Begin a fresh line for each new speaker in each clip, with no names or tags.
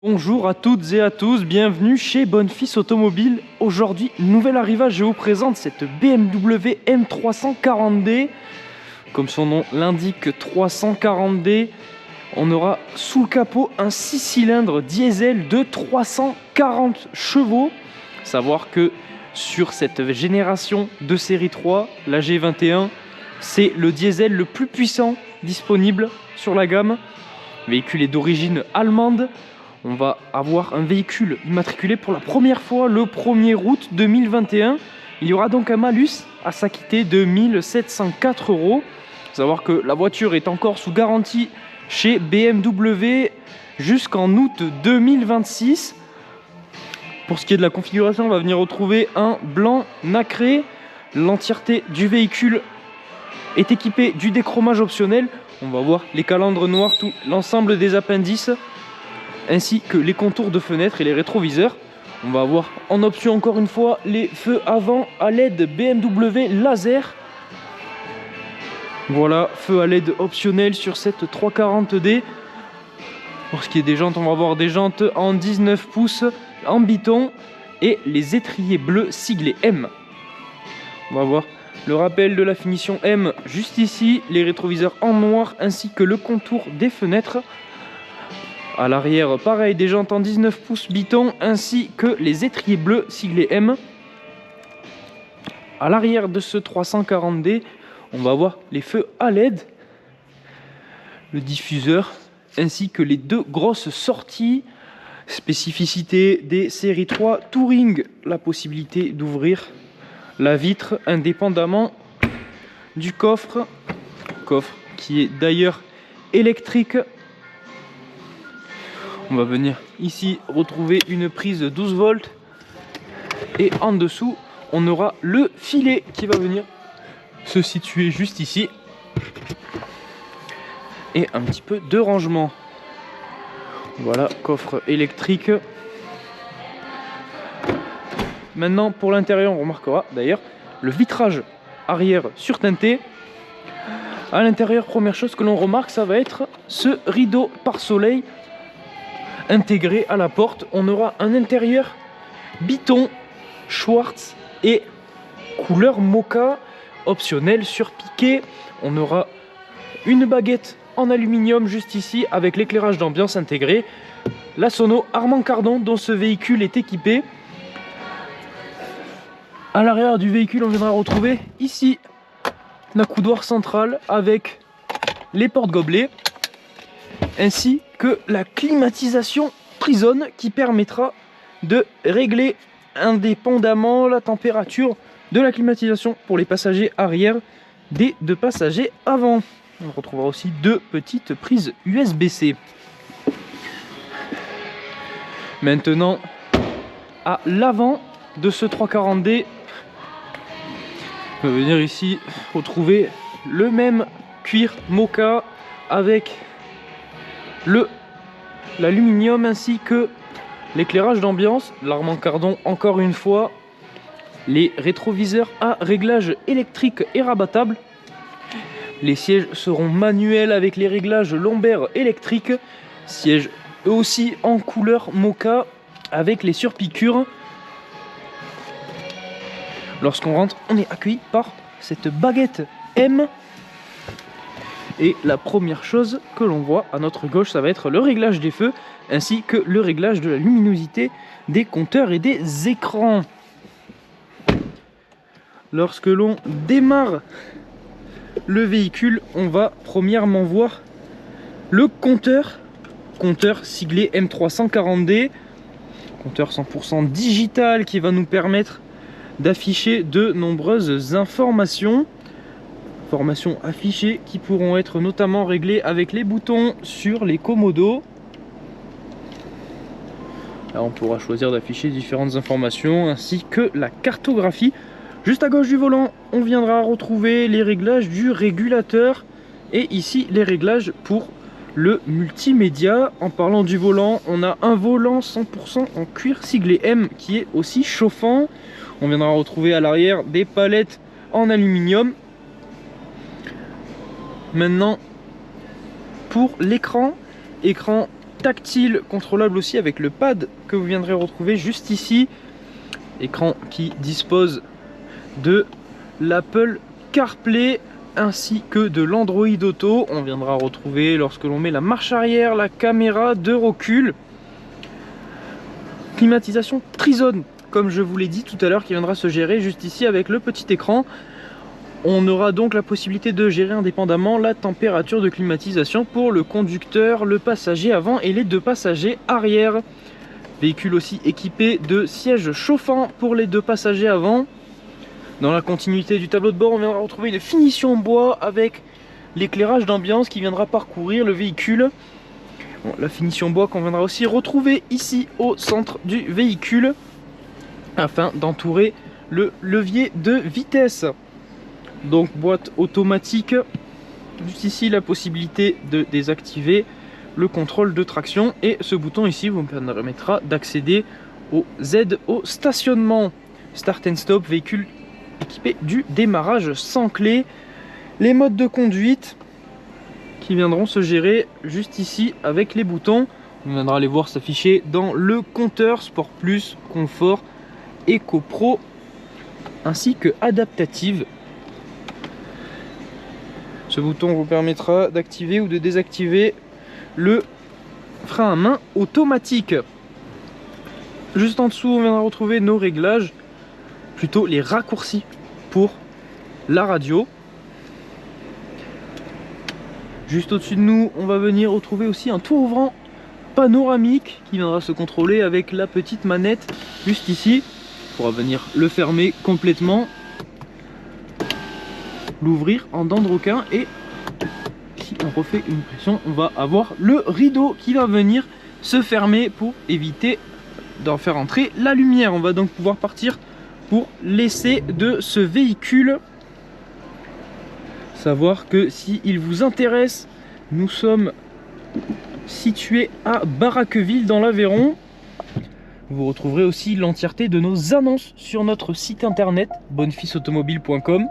Bonjour à toutes et à tous, bienvenue chez Bonfils Automobile. Aujourd'hui, nouvel arrivage, je vous présente cette BMW M340D. Comme son nom l'indique, 340D. On aura sous le capot un 6 cylindres diesel de 340 chevaux. Savoir que sur cette génération de série 3, la G21, c'est le diesel le plus puissant disponible sur la gamme. Le véhicule est d'origine allemande. On va avoir un véhicule immatriculé pour la première fois le 1er août 2021. Il y aura donc un malus à s'acquitter de 1 704 €. Il faut savoir que la voiture est encore sous garantie chez BMW jusqu'en août 2026. Pour ce qui est de la configuration, on va venir retrouver un blanc nacré. L'entièreté du véhicule est équipée du déchromage optionnel. On va voir les calandres noirs, tout l'ensemble des appendices, ainsi que les contours de fenêtres et les rétroviseurs. On va avoir en option encore une fois les feux avant à LED BMW laser. Voilà, feu à LED optionnel sur cette 340D. Pour ce qui est des jantes, on va avoir des jantes en 19 pouces en biton et les étriers bleus siglés M. On va voir le rappel de la finition M juste ici, les rétroviseurs en noir ainsi que le contour des fenêtres. À l'arrière, pareil, des jantes en 19 pouces biton ainsi que les étriers bleus siglés M. À l'arrière de ce 340D, on va voir les feux à LED, le diffuseur ainsi que les deux grosses sorties. Spécificité des séries 3 Touring, la possibilité d'ouvrir la vitre indépendamment du coffre qui est d'ailleurs électrique. On va venir ici retrouver une prise 12 volts et en dessous on aura le filet qui va venir se situer juste ici et un petit peu de rangement. Voilà, coffre électrique. Maintenant pour l'intérieur, on remarquera d'ailleurs le vitrage arrière surteinté. À l'intérieur, première chose que l'on remarque, ça va être ce rideau pare-soleil intégré à la porte. On aura un intérieur biton Schwartz et couleur mocha optionnel surpiqué. On aura une baguette en aluminium juste ici avec l'éclairage d'ambiance intégré. La sono Harman Kardon dont ce véhicule est équipé. À l'arrière du véhicule, on viendra retrouver ici l'accoudoir central avec les porte-gobelets ainsi que la climatisation Trizone qui permettra de régler indépendamment la température de la climatisation pour les passagers arrière des deux passagers avant. On retrouvera aussi deux petites prises USB-C. Maintenant, à l'avant de ce 340D, on va venir ici retrouver le même cuir mocha avec l'aluminium ainsi que l'éclairage d'ambiance, l'Harman Kardon encore une fois, les rétroviseurs à réglage électrique et rabattable. Les sièges seront manuels avec les réglages lombaires électriques, sièges eux aussi en couleur mocha avec les surpiqûres. Lorsqu'on rentre, on est accueilli par cette baguette M. Et la première chose que l'on voit à notre gauche, ça va être le réglage des feux ainsi que le réglage de la luminosité des compteurs et des écrans. Lorsque l'on démarre le véhicule, on va premièrement voir le compteur siglé M340D, compteur 100% digital qui va nous permettre d'afficher de nombreuses informations affichées qui pourront être notamment réglées avec les boutons sur les commodos. Là on pourra choisir d'afficher différentes informations ainsi que la cartographie. Juste à gauche du volant, on viendra retrouver les réglages du régulateur et ici les réglages pour le multimédia. En parlant du volant, on a un volant 100% en cuir siglé M qui est aussi chauffant. On viendra retrouver à l'arrière des palettes en aluminium. Maintenant pour l'écran tactile, contrôlable aussi avec le pad que vous viendrez retrouver juste ici. Écran qui dispose de l'Apple CarPlay ainsi que de l'Android Auto. On viendra retrouver lorsque l'on met la marche arrière, la caméra de recul. Climatisation Trizone, comme je vous l'ai dit tout à l'heure, qui viendra se gérer juste ici avec le petit écran. On aura donc la possibilité de gérer indépendamment la température de climatisation pour le conducteur, le passager avant et les deux passagers arrière. Véhicule aussi équipé de sièges chauffants pour les deux passagers avant. Dans la continuité du tableau de bord, on viendra retrouver une finition bois avec l'éclairage d'ambiance qui viendra parcourir le véhicule. Bon, la finition bois qu'on viendra aussi retrouver ici au centre du véhicule afin d'entourer le levier de vitesse. Donc boîte automatique, juste ici la possibilité de désactiver le contrôle de traction et ce bouton ici vous permettra d'accéder aux aides au stationnement. Start and stop, véhicule équipé du démarrage sans clé. Les modes de conduite qui viendront se gérer juste ici avec les boutons. On viendra les voir s'afficher dans le compteur Sport Plus, Confort, Eco Pro ainsi que Adaptative. Ce bouton vous permettra d'activer ou de désactiver le frein à main automatique. Juste en dessous, on viendra retrouver nos réglages, plutôt les raccourcis pour la radio. Juste au-dessus de nous, on va venir retrouver aussi un tour ouvrant panoramique qui viendra se contrôler avec la petite manette juste ici. On pourra venir le fermer complètement, l'ouvrir en dents de requin et si on refait une pression, on va avoir le rideau qui va venir se fermer pour éviter d'en faire entrer la lumière. On va donc pouvoir partir pour l'essai de ce véhicule. Savoir que s'il vous intéresse, nous sommes situés à Baraqueville dans l'Aveyron. Vous retrouverez aussi l'entièreté de nos annonces sur notre site internet bonnefisautomobile.com.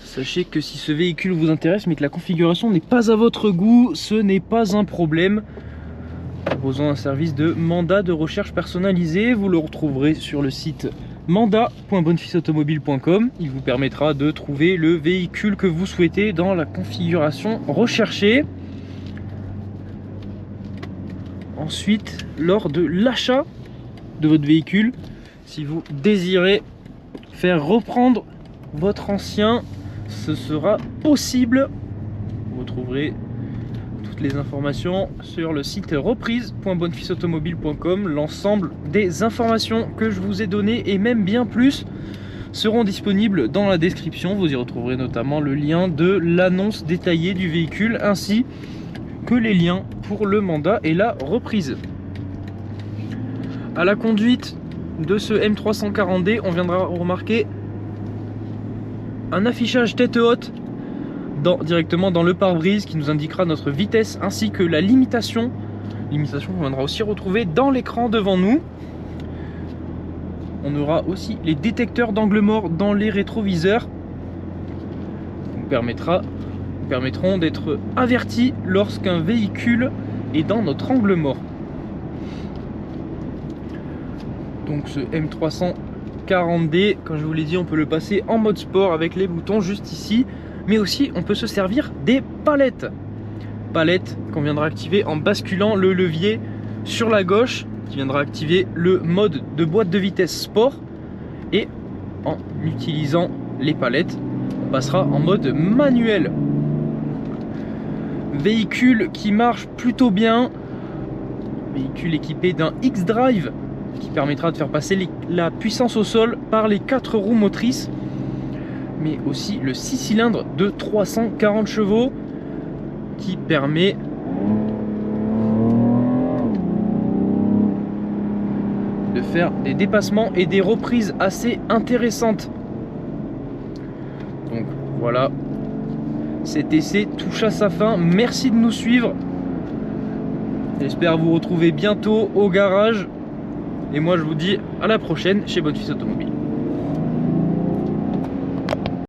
Sachez que si ce véhicule vous intéresse mais que la configuration n'est pas à votre goût, ce n'est pas un problème. Proposant un service de mandat de recherche personnalisé, vous le retrouverez sur le site mandat.bonnefisautomobile.com. Il vous permettra de trouver le véhicule que vous souhaitez dans la configuration recherchée. Ensuite, lors de l'achat de votre véhicule, si vous désirez faire reprendre votre ancien, ce sera possible. Vous retrouverez toutes les informations sur le site reprise.bonnefisautomobile.com. L'ensemble des informations que je vous ai données et même bien plus seront disponibles dans la description. Vous y retrouverez notamment le lien de l'annonce détaillée du véhicule ainsi que les liens pour le mandat et la reprise. À la conduite de ce M340D, on viendra remarquer un affichage tête haute directement dans le pare-brise qui nous indiquera notre vitesse ainsi que la limitation. Limitation qu'on viendra aussi retrouver dans l'écran devant nous. On aura aussi les détecteurs d'angle mort dans les rétroviseurs. Qui nous permettront d'être avertis lorsqu'un véhicule est dans notre angle mort. Donc ce M340D, comme je vous l'ai dit, on peut le passer en mode sport avec les boutons juste ici. Mais aussi on peut se servir des palettes. Palettes qu'on viendra activer en basculant le levier sur la gauche, qui viendra activer le mode de boîte de vitesse sport. Et en utilisant les palettes, on passera en mode manuel. Véhicule qui marche plutôt bien. Véhicule équipé d'un X-Drive qui permettra de faire passer la puissance au sol par les 4 roues motrices. Mais aussi le 6 cylindres de 340 chevaux qui permet de faire des dépassements et des reprises assez intéressantes. Donc voilà, cet essai touche à sa fin. Merci de nous suivre. J'espère vous retrouver bientôt au garage. Et moi je vous dis à la prochaine chez Bonnefis Automobile.